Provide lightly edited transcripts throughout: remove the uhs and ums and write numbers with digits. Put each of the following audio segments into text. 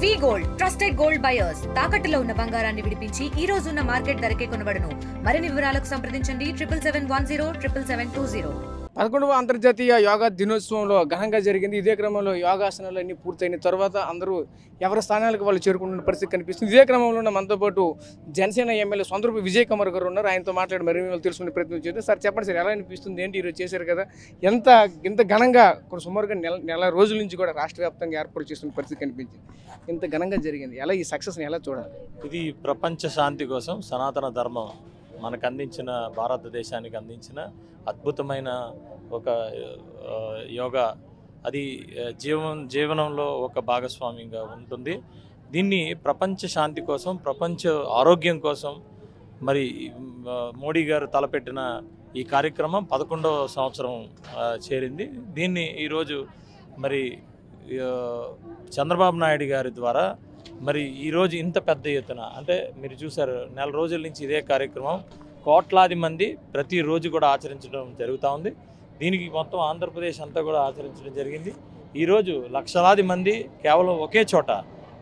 వి gold trusted gold buyers తాకట్టులో ఉన్న బంగారాన్ని విడిపించి ఈ రోజు ఉన్న మార్కెట్ ధరకే కొనబడును. మరిన్ని వివరాలకు సంప్రదించండి 7710 11వ అంతర్జాతీయ యోగా దినోత్సవంలో ఘనంగా జరిగింది. ఇదే క్రమంలో యోగాసనాలు అన్ని పూర్తయిన తర్వాత అందరూ ఎవరి స్థానాలకు వాళ్ళు చేరుకుంటున్న పరిస్థితి కనిపిస్తుంది. ఇదే క్రమంలో ఉన్న మనతో పాటు జనసేన ఎమ్మెల్యే సొంతరూపు విజయ్ కుమార్ గారు ఉన్నారు. ఆయనతో మాట్లాడి మరిన్ని తెలుసుకునే ప్రయత్నం చేద్దాం. సార్ చెప్పండి సార్, ఎలా అనిపిస్తుంది, ఏంటి ఈరోజు చేశారు కదా, ఇంత ఘనంగా సుమారుగా నెల రోజుల నుంచి కూడా రాష్ట్ర వ్యాప్తంగా ఏర్పాటు చేస్తున్న పరిస్థితి కనిపించింది. ఇంత ఘనంగా జరిగింది, ఎలా ఈ సక్సెస్ని ఎలా చూడాలి? ఇది ప్రపంచ శాంతి కోసం సనాతన ధర్మం మనకు అందించిన, భారతదేశానికి అందించిన అద్భుతమైన ఒక యోగా. అది జీవనంలో ఒక భాగస్వామ్యంగా ఉంటుంది. దీన్ని ప్రపంచ శాంతి కోసం, ప్రపంచ ఆరోగ్యం కోసం మరి మోడీ గారు తలపెట్టిన ఈ కార్యక్రమం 11వ సంవత్సరం చేరింది. దీన్ని ఈరోజు మరి చంద్రబాబు నాయుడు గారి ద్వారా మరి ఈరోజు ఇంత పెద్ద ఎత్తున, అంటే మీరు చూసారు నెల రోజుల నుంచి ఇదే కార్యక్రమం కోట్లాది మంది ప్రతిరోజు కూడా ఆచరించడం జరుగుతూ ఉంది. దీనికి మొత్తం ఆంధ్రప్రదేశ్ అంతా కూడా ఆచరించడం జరిగింది. ఈరోజు లక్షలాది మంది కేవలం ఒకే చోట,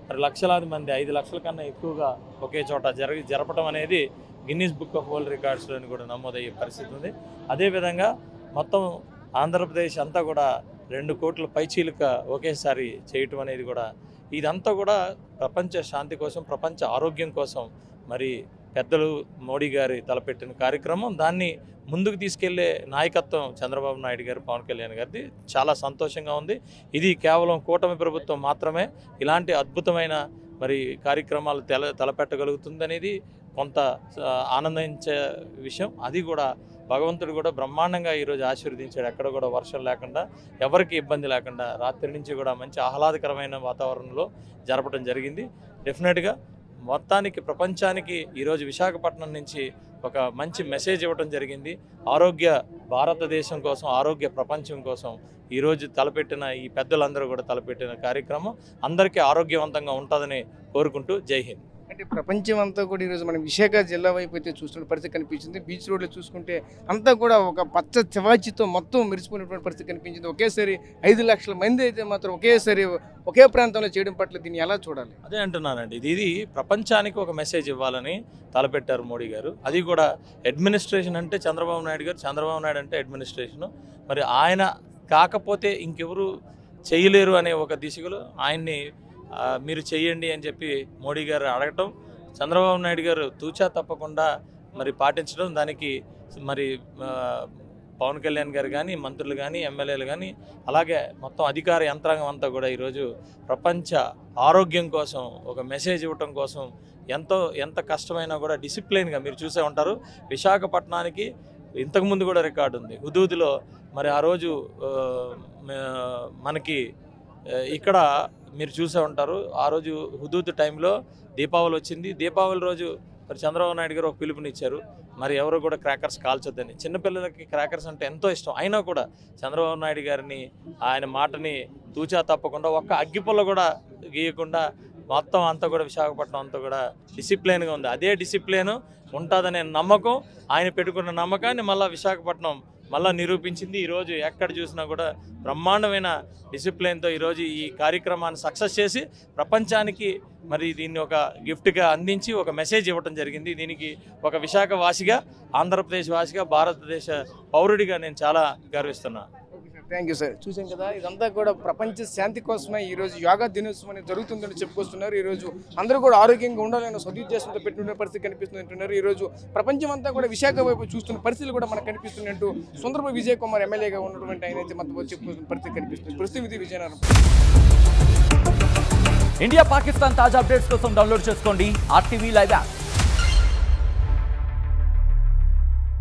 మరి లక్షలాది మంది 5 లక్షల కన్నా ఎక్కువగా ఒకే చోట జరపడం అనేది గిన్నీస్ బుక్ ఆఫ్ వరల్డ్ రికార్డ్స్లోని కూడా నమోదయ్యే పరిస్థితి ఉంది. అదేవిధంగా మొత్తం ఆంధ్రప్రదేశ్ అంతా కూడా 2 కోట్ల పైచీలక ఒకేసారి చేయటం అనేది కూడా, ఇదంతా కూడా ప్రపంచ శాంతి కోసం, ప్రపంచ ఆరోగ్యం కోసం మరి పెద్దలు మోడీ గారి తలపెట్టిన కార్యక్రమం. దాన్ని ముందుకు తీసుకెళ్లే నాయకత్వం చంద్రబాబు నాయుడు గారు, పవన్ కళ్యాణ్ గారిది. చాలా సంతోషంగా ఉంది. ఇది కేవలం కూటమి ప్రభుత్వం మాత్రమే ఇలాంటి అద్భుతమైన మరి కార్యక్రమాలు తలపెట్టగలుగుతుంది అనేది కొంత ఆనందించే విషయం. అది కూడా భగవంతుడు కూడా బ్రహ్మాండంగా ఈరోజు ఆశీర్వదించాడు. ఎక్కడ కూడా వర్షం లేకుండా, ఎవరికి ఇబ్బంది లేకుండా రాత్రి నుంచి కూడా మంచి ఆహ్లాదకరమైన వాతావరణంలో జరపడం జరిగింది. డెఫినెట్గా మొత్తానికి ప్రపంచానికి ఈరోజు విశాఖపట్నం నుంచి ఒక మంచి మెసేజ్ ఇవ్వడం జరిగింది. ఆరోగ్య భారతదేశం కోసం, ఆరోగ్య ప్రపంచం కోసం ఈరోజు తలపెట్టిన ఈ పెద్దలందరూ కూడా తలపెట్టిన కార్యక్రమం అందరికీ ఆరోగ్యవంతంగా ఉంటుందని కోరుకుంటూ జై హింద్. అంటే ప్రపంచం అంతా కూడా ఈరోజు మనం విశాఖ జిల్లా వైపు అయితే చూస్తున్న పరిస్థితి కనిపించింది. బీచ్ రోడ్లో చూసుకుంటే అంతా కూడా ఒక పచ్చ చివాచితో మొత్తం మెరిసిపోయినటువంటి పరిస్థితి కనిపించింది. ఒకేసారి 5 లక్షల మంది అయితే మాత్రం ఒకేసారి ఒకే ప్రాంతంలో చేయడం పట్ల దీన్ని ఎలా చూడాలి? అదే అంటున్నానండి, ఇది ప్రపంచానికి ఒక మెసేజ్ ఇవ్వాలని తలపెట్టారు మోడీ గారు. అది కూడా అడ్మినిస్ట్రేషన్ అంటే చంద్రబాబు నాయుడు గారు, చంద్రబాబు నాయుడు అంటే అడ్మినిస్ట్రేషను. మరి ఆయన కాకపోతే ఇంకెవరు చేయలేరు అనే ఒక దిశలో ఆయన్ని మీరు చెయ్యండి అని చెప్పి మోడీ గారు అడగటం, చంద్రబాబు నాయుడు గారు తూచా తప్పకుండా మరి పాటించడం, దానికి మరి పవన్ కళ్యాణ్ గారు కానీ, మంత్రులు కానీ, ఎమ్మెల్యేలు కానీ, అలాగే మొత్తం అధికార యంత్రాంగం అంతా కూడా ఈరోజు ప్రపంచ ఆరోగ్యం కోసం ఒక మెసేజ్ ఇవ్వటం కోసం ఎంత కష్టమైనా కూడా డిసిప్లిన్గా మీరు చూసే ఉంటారు. విశాఖపట్నానికి ఇంతకుముందు కూడా రికార్డు ఉంది. హుదూద్లో మరి ఆ రోజు మనకి ఇక్కడ మీరు చూసే ఉంటారు. ఆ రోజు హుదూద్ టైంలో దీపావళి వచ్చింది. దీపావళి రోజు మరి చంద్రబాబు నాయుడు గారు ఒక పిలుపునిచ్చారు, మరి ఎవరు కూడా క్రాకర్స్ కాల్చొద్దని. చిన్నపిల్లలకి క్రాకర్స్ అంటే ఎంతో ఇష్టం. అయినా కూడా చంద్రబాబు నాయుడు గారిని, ఆయన మాటని తూచా తప్పకుండా ఒక్క అగ్గిపుల్ల కూడా గీయకుండా మొత్తం అంతా కూడా విశాఖపట్నం అంతా కూడా డిసిప్లిన్గా ఉంది. అదే డిసిప్లిన్ ఉంటుందనే నమ్మకం, ఆయన పెట్టుకున్న నమ్మకాన్ని మళ్ళీ విశాఖపట్నం మళ్ళీ నిరూపించింది. ఈరోజు ఎక్కడ చూసినా కూడా బ్రహ్మాండమైన డిసిప్లిన్తో ఈరోజు ఈ కార్యక్రమాన్ని సక్సెస్ చేసి ప్రపంచానికి మరి దీన్ని ఒక గిఫ్ట్గా అందించి ఒక మెసేజ్ ఇవ్వడం జరిగింది. దీనికి ఒక విశాఖ వాసిగా, ఆంధ్రప్రదేశ్ వాసిగా, భారతదేశ పౌరుడిగా నేను చాలా గర్విస్తున్నాను. Thank you sir. చూసాం కదా, ఇదంతా కూడా ప్రపంచ శాంతి కోసమే ఈరోజు యోగా దినోత్సవం అనేది జరుగుతుందని చెప్పుకొస్తున్నారు. ఈరోజు అందరూ కూడా ఆరోగ్యంగా ఉండాలన్న సదుద్దేశంతో పెట్టుకునే పరిస్థితి కనిపిస్తుంది అంటున్నారు. ఈరోజు ప్రపంచం అంతా కూడా విశాఖ వైపు చూస్తున్న పరిస్థితులు కూడా మనకు కనిపిస్తున్నట్టు సొంతరూపు విజయ్ కుమార్ ఎమ్మెల్యేగా ఉన్నటువంటి ఆయన అయితే మనతో చెప్పుకున్న పరిస్థితి కనిపిస్తుంది. ప్రస్తుతం విజయనగరం. ఇండియా పాకిస్తాన్ తాజా అప్డేట్స్ కోసం డౌన్లోడ్ చేసుకోండి RTV లైవ్ యాప్.